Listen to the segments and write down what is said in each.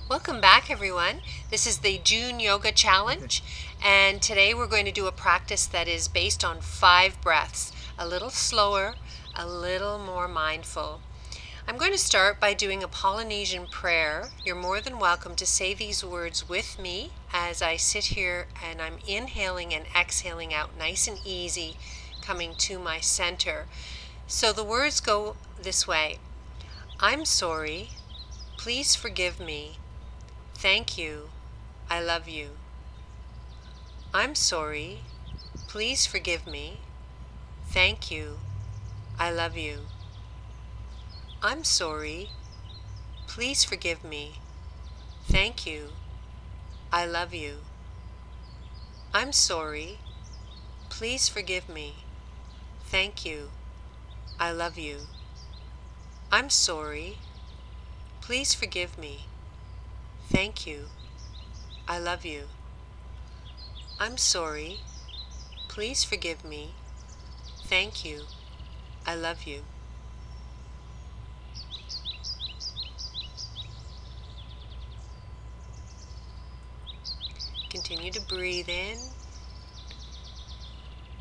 Welcome back, everyone. This is the June Yoga Challenge, and today we're going to do a practice that is based on 5 breaths, a little slower, a little more mindful. I'm going to start by doing a Polynesian prayer. You're more than welcome to say these words with me as I sit here and I'm inhaling and exhaling out nice and easy, coming to my center. So the words go this way. I'm sorry. Please forgive me. Thank you. I love you. I'm sorry. Please forgive me. Thank you. I love you. I'm sorry. Please forgive me. Thank you. I love you. I'm sorry. Please forgive me. Thank you. I love you. I'm sorry. Please forgive me. Thank you. I love you. I'm sorry. Please forgive me. Thank you. I love you. Continue to breathe in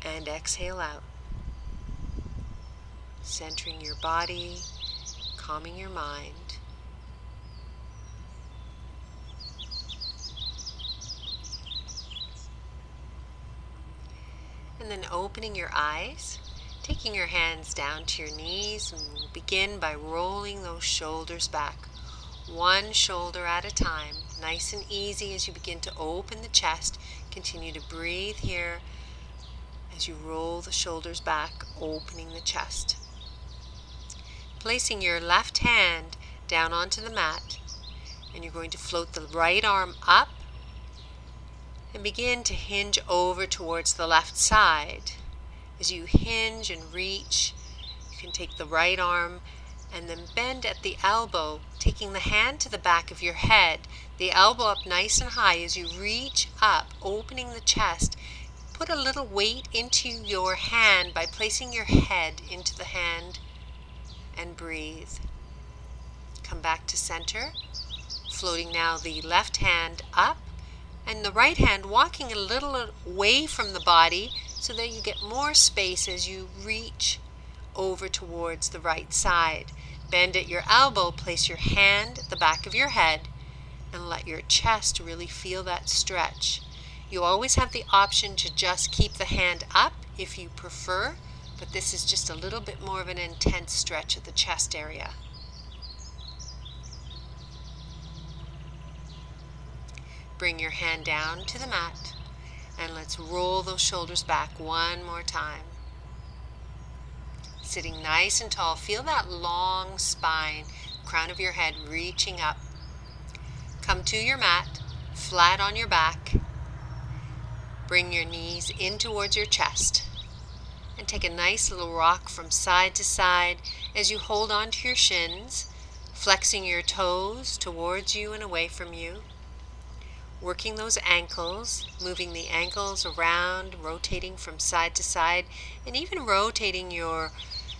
and exhale out. Centering your body, calming your mind. And then opening your eyes, taking your hands down to your knees, and we'll begin by rolling those shoulders back, one shoulder at a time, nice and easy as you begin to open the chest. Continue to breathe here as you roll the shoulders back, opening the chest. Placing your left hand down onto the mat, and you're going to float the right arm up and begin to hinge over towards the left side. As you hinge and reach, you can take the right arm and then bend at the elbow, taking the hand to the back of your head, the elbow up nice and high. As you reach up, opening the chest, put a little weight into your hand by placing your head into the hand and breathe. Come back to center, floating now the left hand up and the right hand walking a little away from the body so that you get more space as you reach over towards the right side. Bend at your elbow, place your hand at the back of your head, and let your chest really feel that stretch. You always have the option to just keep the hand up if you prefer, but this is just a little bit more of an intense stretch at the chest area. Bring your hand down to the mat, and let's roll those shoulders back one more time. Sitting nice and tall, feel that long spine, crown of your head reaching up. Come to your mat, flat on your back. Bring your knees in towards your chest, and take a nice little rock from side to side as you hold on to your shins, flexing your toes towards you and away from you. Working those ankles, moving the ankles around, rotating from side to side, and even rotating your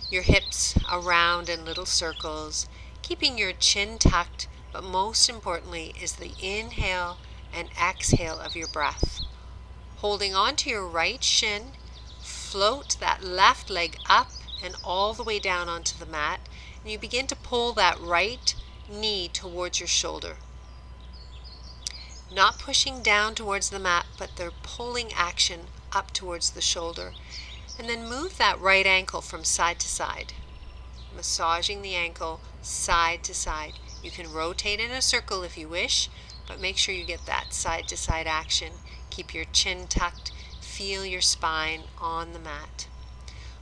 hips around in little circles, keeping your chin tucked, but most importantly is the inhale and exhale of your breath. Holding on to your right shin, float that left leg up and all the way down onto the mat, and you begin to pull that right knee towards your shoulder. Not pushing down towards the mat, but they're pulling action up towards the shoulder. And then move that right ankle from side to side, massaging the ankle side to side. You can rotate in a circle if you wish, but make sure you get that side to side action. Keep your chin tucked, feel your spine on the mat.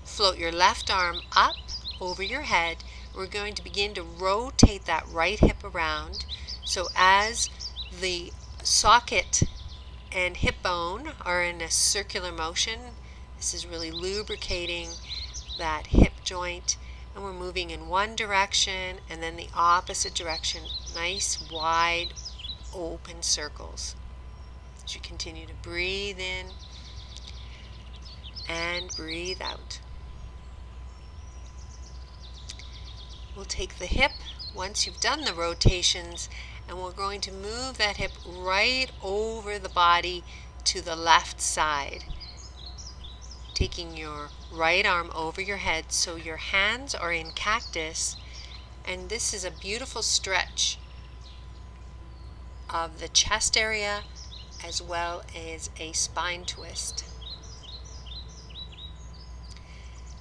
Float your left arm up over your head. We're going to begin to rotate that right hip around. So as the socket and hip bone are in a circular motion, this is really lubricating that hip joint, and we're moving in one direction and then the opposite direction. Nice wide open circles. As you continue to breathe in and breathe out. We'll take the hip once you've done the rotations and we're going to move that hip right over the body to the left side. Taking your right arm over your head so your hands are in cactus, and this is a beautiful stretch of the chest area as well as a spine twist.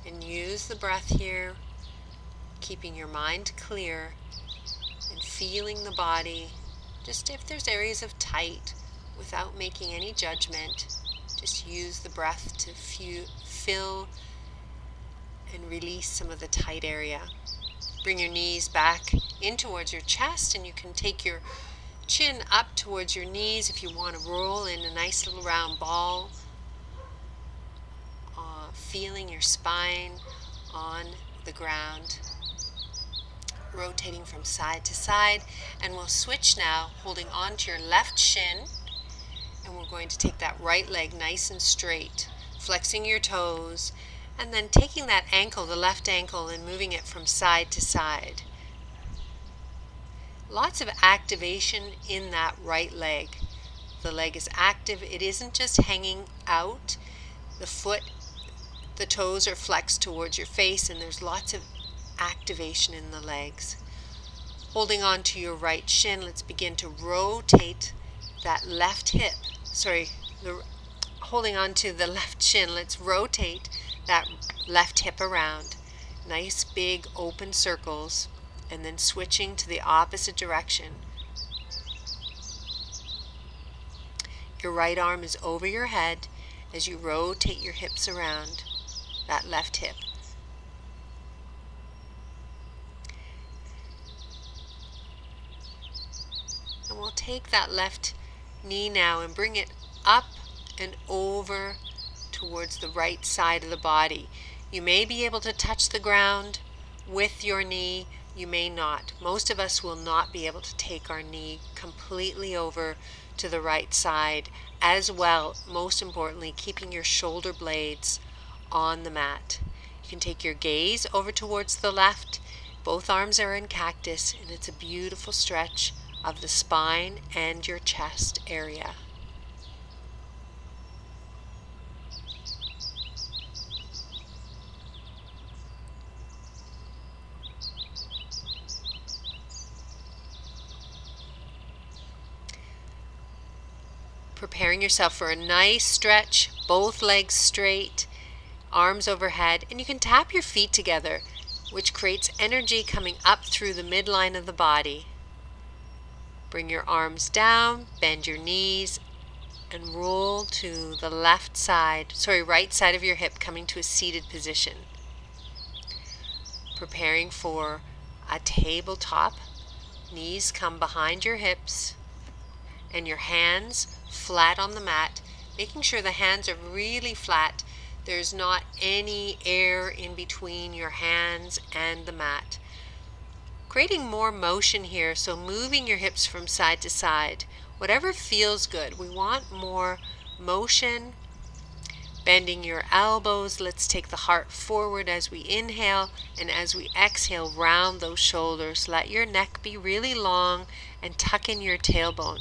And use the breath here, keeping your mind clear and feeling the body. Just if there's areas of tight, without making any judgment, just use the breath to fill and release some of the tight area. Bring your knees back in towards your chest, and you can take your chin up towards your knees if you want to roll in a nice little round ball. Feeling your spine on the ground, rotating from side to side. And we'll switch now, holding on to your left shin, and we're going to take that right leg nice and straight, flexing your toes, and then taking that ankle, the left ankle, and moving it from side to side. Lots of activation in that right leg. The leg is active. It isn't just hanging out. The toes are flexed towards your face, and there's lots of activation in the legs. Holding on to your right shin, let's begin to rotate that left hip. Holding on to the left shin, let's rotate that left hip around. Nice big open circles, and then switching to the opposite direction. Your right arm is over your head as you rotate your hips around that left hip. And we'll take that left knee now and bring it up and over towards the right side of the body. You may be able to touch the ground with your knee, you may not. Most of us will not be able to take our knee completely over to the right side, as well, most importantly, keeping your shoulder blades on the mat. You can take your gaze over towards the left. Both arms are in cactus, and it's a beautiful stretch of the spine and your chest area. Preparing yourself for a nice stretch, both legs straight, arms overhead, and you can tap your feet together, which creates energy coming up through the midline of the body. Bring your arms down, bend your knees, and roll to the right side of your hip, coming to a seated position. Preparing for a tabletop. Knees come behind your hips, and your hands flat on the mat, making sure the hands are really flat. There's not any air in between your hands and the mat. Creating more motion here, so moving your hips from side to side. Whatever feels good. We want more motion. Bending your elbows. Let's take the heart forward as we inhale, and as we exhale, round those shoulders. Let your neck be really long and tuck in your tailbone.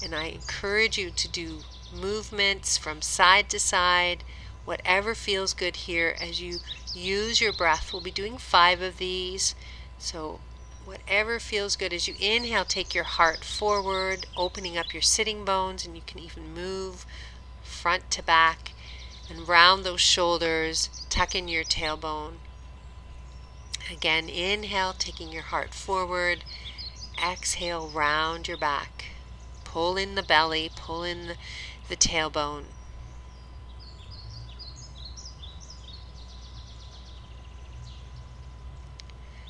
And I encourage you to do movements from side to side, whatever feels good here as you use your breath. We'll be doing 5 of these, so whatever feels good. As you inhale, take your heart forward, opening up your sitting bones, and you can even move front to back and round those shoulders, tuck in your tailbone. Again, inhale, taking your heart forward, exhale, round your back. Pull in the belly, pull in the tailbone.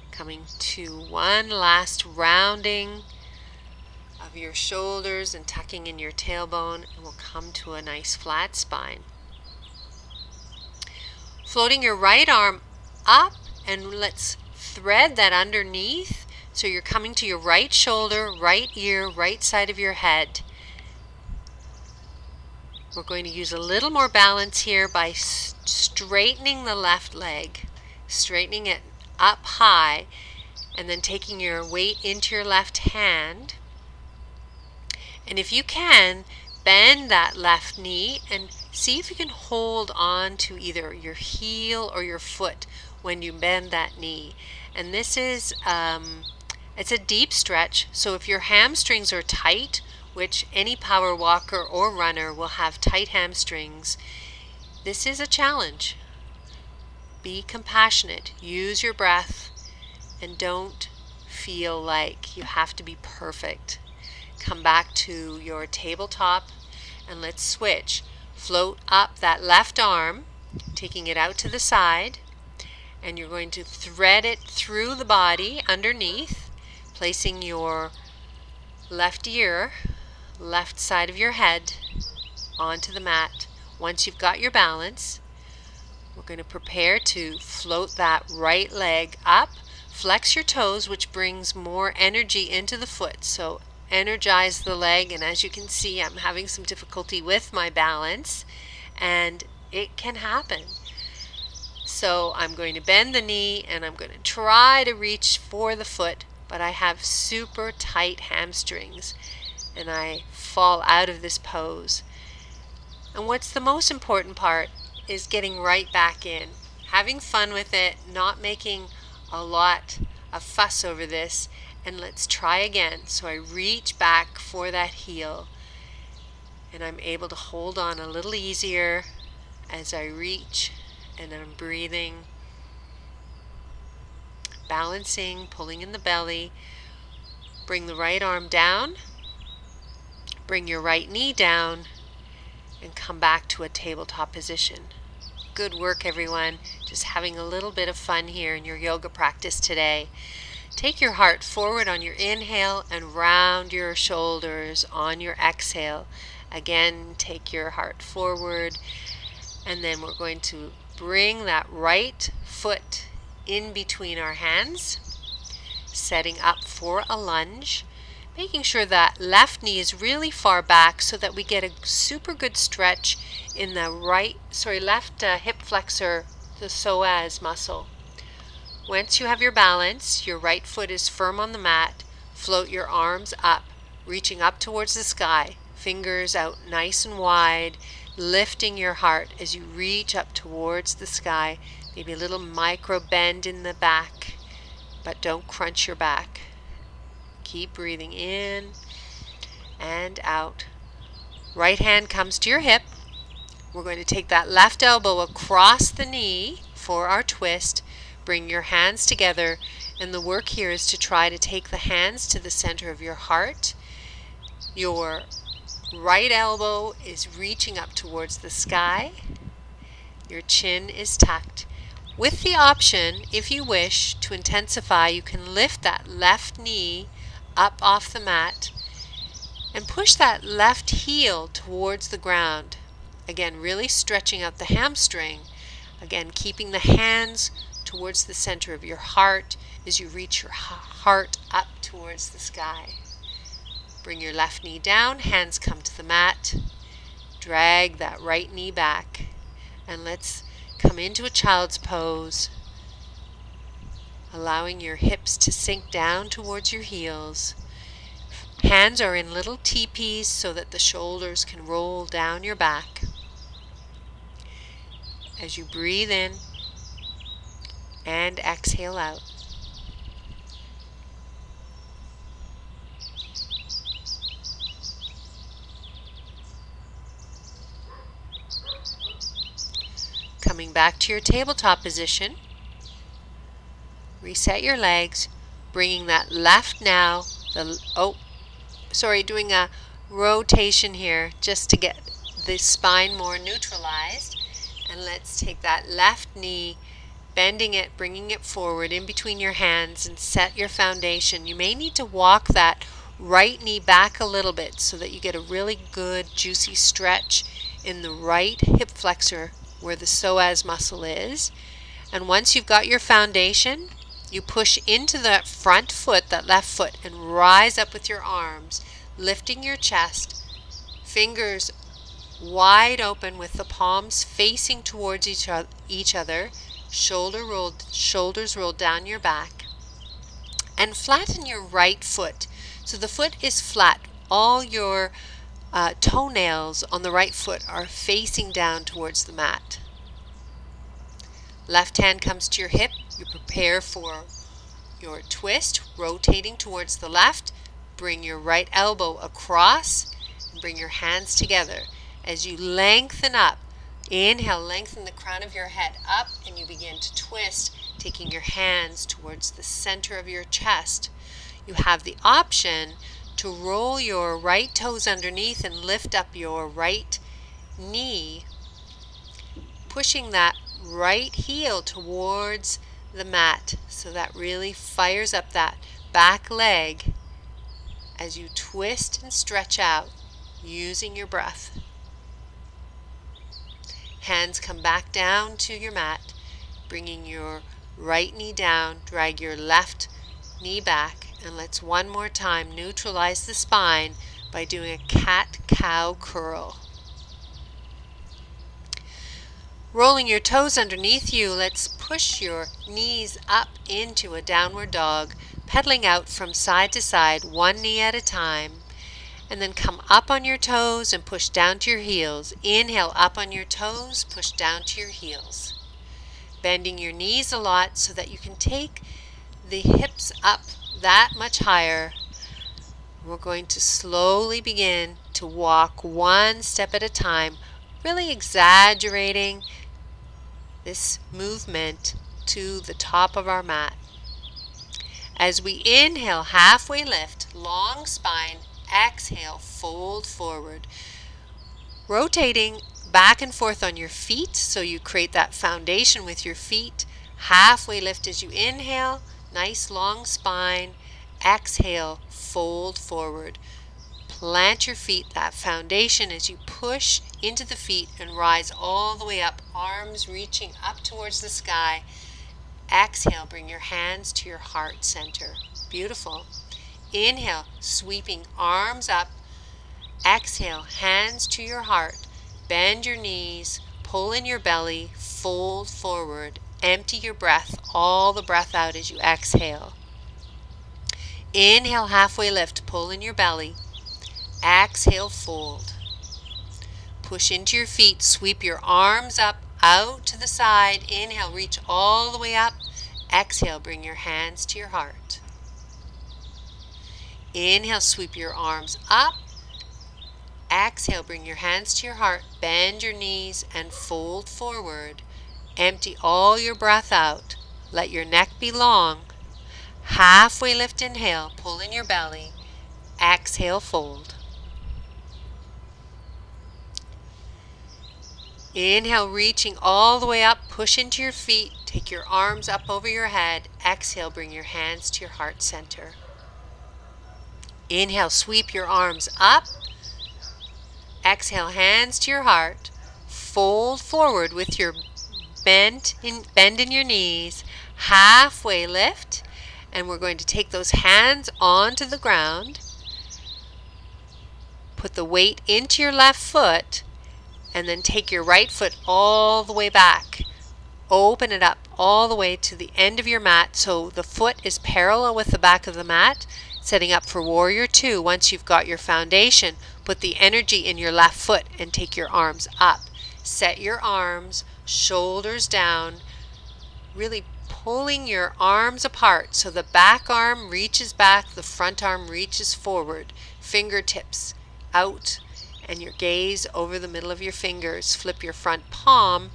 Coming to one last rounding of your shoulders and tucking in your tailbone, and we'll come to a nice flat spine. Floating your right arm up, and let's thread that underneath. So you're coming to your right shoulder, right ear, right side of your head. We're going to use a little more balance here by straightening the left leg, straightening it up high, and then taking your weight into your left hand And if you can, bend that left knee and see if you can hold on to either your heel or your foot when you bend that knee. And this is, it's a deep stretch, so if your hamstrings are tight, which any power walker or runner will have tight hamstrings, this is a challenge. Be compassionate, use your breath, and don't feel like you have to be perfect. Come back to your tabletop and let's switch. Float up that left arm, taking it out to the side, and you're going to thread it through the body underneath, placing your left ear, left side of your head onto the mat. Once you've got your balance, we're going to prepare to float that right leg up. Flex your toes, which brings more energy into the foot. So energize the leg, and as you can see, I'm having some difficulty with my balance, and it can happen. So I'm going to bend the knee and I'm going to try to reach for the foot, but I have super tight hamstrings and I fall out of this pose. And what's the most important part is getting right back in, having fun with it, not making a lot of fuss over this, and let's try again. So I reach back for that heel and I'm able to hold on a little easier as I reach, and I'm breathing, balancing, pulling in the belly. Bring the right arm down, bring your right knee down, and come back to a tabletop position. Good work, everyone. Just having a little bit of fun here in your yoga practice today. Take your heart forward on your inhale and round your shoulders on your exhale. Again, take your heart forward, and then we're going to bring that right foot in between our hands, setting up for a lunge, making sure that left knee is really far back so that we get a super good stretch in the left hip flexor, the psoas muscle. Once you have your balance, your right foot is firm on the mat, float your arms up, reaching up towards the sky, fingers out nice and wide, lifting your heart as you reach up towards the sky, maybe a little micro bend in the back, but don't crunch your back. Keep breathing in and out. Right hand comes to your hip. We're going to take that left elbow across the knee for our twist. Bring your hands together, and the work here is to try to take the hands to the center of your heart. Your right elbow is reaching up towards the sky. Your chin is tucked. With the option, if you wish to intensify, you can lift that left knee up off the mat and push that left heel towards the ground. Again, really stretching out the hamstring. Again, keeping the hands towards the center of your heart as you reach your heart up towards the sky. Bring your left knee down, hands come to the mat. Drag that right knee back, and let's come into a child's pose, allowing your hips to sink down towards your heels. Hands are in little teepees so that the shoulders can roll down your back. As you breathe in and exhale out. Coming back to your tabletop position, reset your legs, bringing that left now, doing a rotation here just to get the spine more neutralized. And let's take that left knee, bending it, bringing it forward in between your hands, and set your foundation. You may need to walk that right knee back a little bit so that you get a really good juicy stretch in the right hip flexor where the psoas muscle is. And once you've got your foundation, you push into that front foot, that left foot, and rise up with your arms, lifting your chest, fingers wide open with the palms facing towards each other, shoulders rolled down your back, and flatten your right foot. So the foot is flat all your toenails on the right foot are facing down towards the mat. Left hand comes to your hip. You prepare for your twist, rotating towards the left. Bring your right elbow across and bring your hands together. As you lengthen up, inhale, lengthen the crown of your head up, and you begin to twist, taking your hands towards the center of your chest. You have the option to roll your right toes underneath and lift up your right knee, pushing that right heel towards the mat, so that really fires up that back leg as you twist and stretch out using your breath. Hands come back down to your mat, bringing your right knee down, drag your left knee back, and let's one more time neutralize the spine by doing a cat-cow curl. Rolling your toes underneath you, let's push your knees up into a downward dog, pedaling out from side to side, one knee at a time, and then come up on your toes and push down to your heels. Inhale, up on your toes, push down to your heels. Bending your knees a lot so that you can take the hips up that much higher. We're going to slowly begin to walk one step at a time, really exaggerating this movement to the top of our mat. As we inhale, halfway lift, long spine, exhale, fold forward. Rotating back and forth on your feet so you create that foundation with your feet. Halfway lift as you inhale, nice long spine, exhale, fold forward. Plant your feet, that foundation, as you push into the feet and rise all the way up, arms reaching up towards the sky. Exhale, bring your hands to your heart center. Beautiful. Inhale, sweeping arms up. Exhale, hands to your heart. Bend your knees, pull in your belly, fold forward. Empty your breath, all the breath out as you exhale. Inhale, halfway lift, pull in your belly. Exhale, fold. Push into your feet, sweep your arms up, out to the side. Inhale, reach all the way up. Exhale, bring your hands to your heart. Inhale, sweep your arms up. Exhale, bring your hands to your heart. Bend your knees and fold forward. Empty all your breath out. Let your neck be long. Halfway lift, inhale, pull in your belly. Exhale, fold. Inhale, reaching all the way up, push into your feet, take your arms up over your head. Exhale, bring your hands to your heart center. Inhale, sweep your arms up. Exhale, hands to your heart. Fold forward with your bend in your knees. Halfway lift, and we're going to take those hands onto the ground. Put the weight into your left foot, and then take your right foot all the way back. Open it up all the way to the end of your mat so the foot is parallel with the back of the mat, setting up for Warrior Two. Once you've got your foundation, put the energy in your left foot and take your arms up. Set your arms, shoulders down, really pulling your arms apart so the back arm reaches back, the front arm reaches forward, fingertips out, and your gaze over the middle of your fingers. Flip your front palm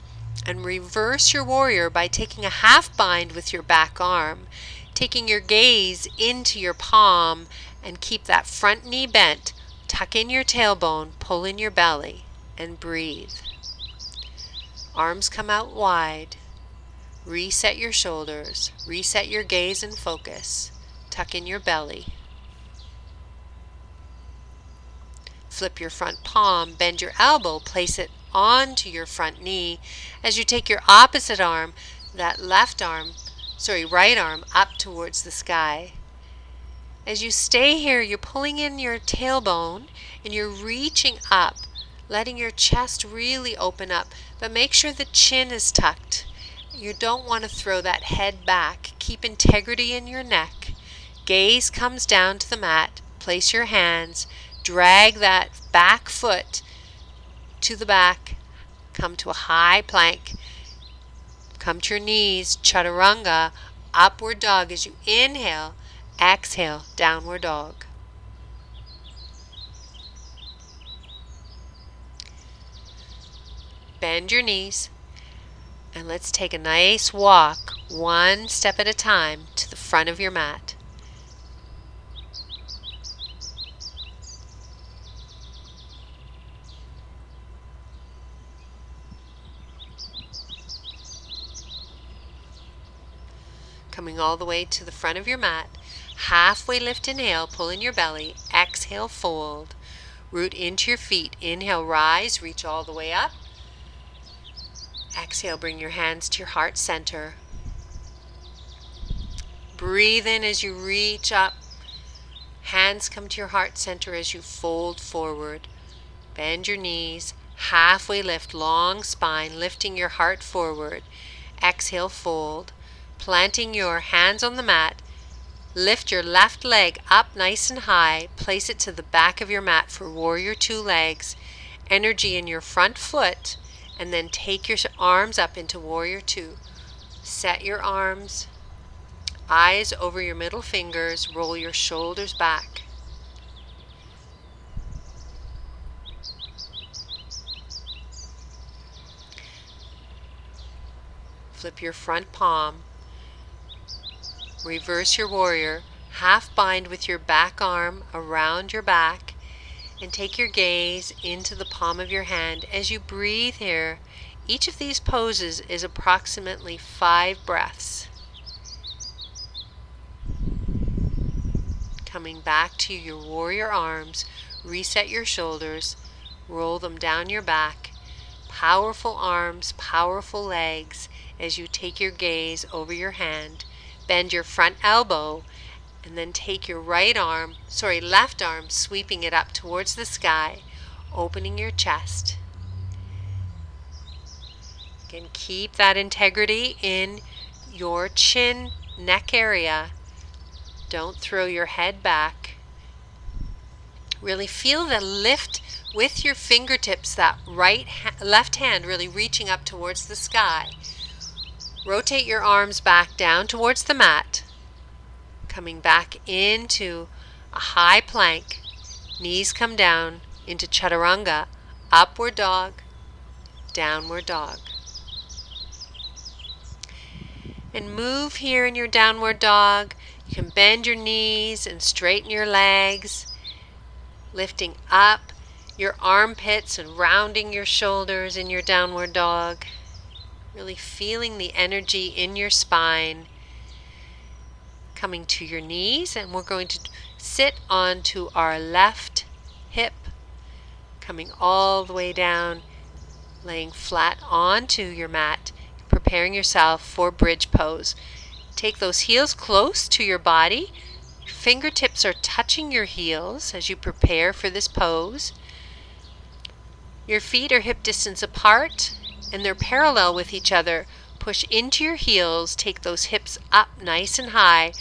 and reverse your warrior by taking a half bind with your back arm, taking your gaze into your palm, and keep that front knee bent. Tuck in your tailbone, pull in your belly, and breathe. Arms come out wide. Reset your shoulders, reset your gaze and focus. Tuck in your belly. Flip your front palm, bend your elbow, place it onto your front knee. As you take your opposite arm, that right arm up towards the sky. As you stay here, you're pulling in your tailbone and you're reaching up, letting your chest really open up, but make sure the chin is tucked. You don't want to throw that head back. Keep integrity in your neck. Gaze comes down to the mat. Place your hands. Drag that back foot to the back. Come to a high plank. Come to your knees, chaturanga, upward dog as you inhale, exhale, downward dog. Bend your knees, and let's take a nice walk, one step at a time, to the front of your mat. Coming all the way to the front of your mat, halfway lift, inhale, pull in your belly, exhale, fold. Root into your feet, inhale, rise, reach all the way up. Exhale, bring your hands to your heart center. Breathe in as you reach up. Hands come to your heart center as you fold forward. Bend your knees, halfway lift, long spine, lifting your heart forward. Exhale, fold. Planting your hands on the mat, lift your left leg up nice and high. Place it to the back of your mat for warrior two legs. Energy in your front foot, and then take your arms up into warrior two. Set your arms, eyes over your middle fingers, roll your shoulders back. Flip your front palm. Reverse your warrior, half bind with your back arm around your back, and take your gaze into the palm of your hand. As you breathe here, each of these poses is approximately 5 breaths. Coming back to your warrior arms, reset your shoulders, roll them down your back. Powerful arms, powerful legs as you take your gaze over your hand. Bend your front elbow, and then take your left arm, sweeping it up towards the sky, opening your chest. Again, keep that integrity in your chin, neck area. Don't throw your head back. Really feel the lift with your fingertips, that left hand really reaching up towards the sky. Rotate your arms back down towards the mat. Coming back into a high plank. Knees come down into chaturanga, upward dog, downward dog. And move here in your downward dog. You can bend your knees and straighten your legs, lifting up your armpits and rounding your shoulders in your downward dog. Really feeling the energy in your spine. Coming to your knees, and we're going to sit onto our left hip. Coming all the way down, laying flat onto your mat, preparing yourself for bridge pose. Take those heels close to your body. Your fingertips are touching your heels as you prepare for this pose. Your feet are hip distance apart, and they're parallel with each other. Push into your heels, take those hips up nice and high.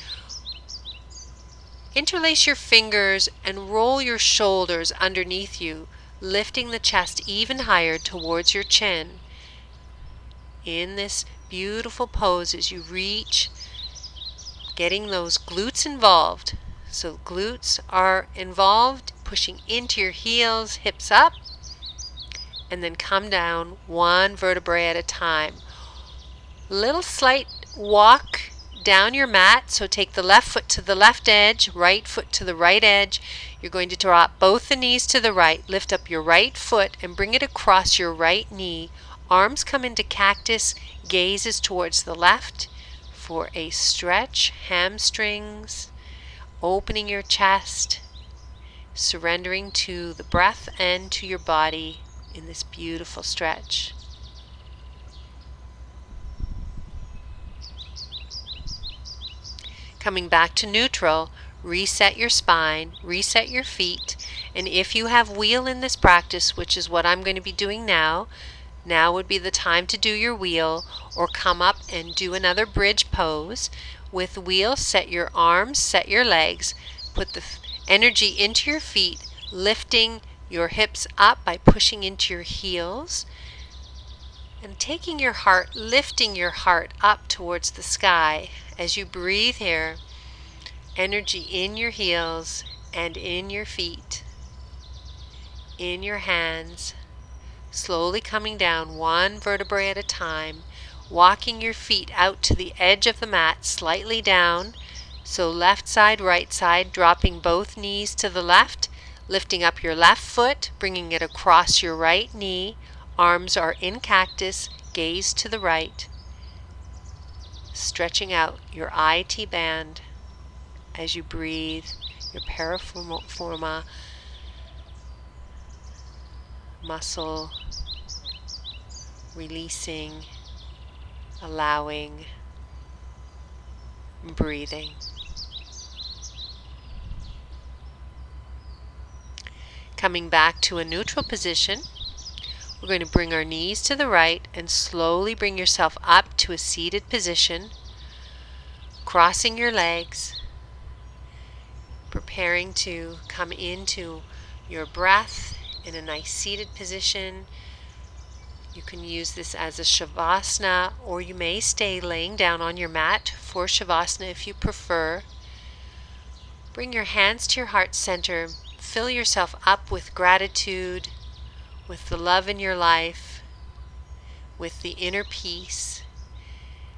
Interlace your fingers and roll your shoulders underneath you, lifting the chest even higher towards your chin. In this beautiful pose as you reach, getting those glutes involved. So glutes are involved, pushing into your heels, hips up, and then come down one vertebrae at a time. Little slight walk down your mat, so take the left foot to the left edge, right foot to the right edge. You're going to drop both the knees to the right, lift up your right foot and bring it across your right knee. Arms come into cactus, gaze is towards the left for a stretch, hamstrings, opening your chest, surrendering to the breath and to your body in this beautiful stretch. Coming back to neutral, reset your spine, reset your feet, and if you have wheel in this practice, which is what I'm going to be doing now would be the time to do your wheel, or come up and do another bridge pose. With wheel, set your arms, set your legs, put the energy into your feet, lifting your hips up by pushing into your heels, and taking your heart, lifting your heart up towards the sky. As you breathe here, energy in your heels and in your feet, in your hands, slowly coming down one vertebrae at a time, walking your feet out to the edge of the mat, slightly down. So left side, right side, dropping both knees to the left, lifting up your left foot, bringing it across your right knee. Arms are in cactus, gaze to the right. Stretching out your IT band as you breathe, your piriforma muscle, releasing, allowing, breathing. Coming back to a neutral position, we're going to bring our knees to the right and slowly bring yourself up to a seated position, crossing your legs, preparing to come into your breath in a nice seated position. You can use this as a shavasana, or you may stay laying down on your mat for shavasana if you prefer. Bring your hands to your heart center. Fill yourself up with gratitude, with the love in your life, with the inner peace.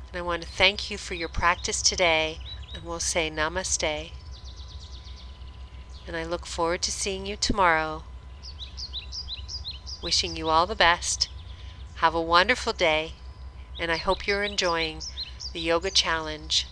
And I want to thank you for your practice today, and we'll say namaste. And I look forward to seeing you tomorrow. Wishing you all the best. Have a wonderful day, and I hope you're enjoying the yoga challenge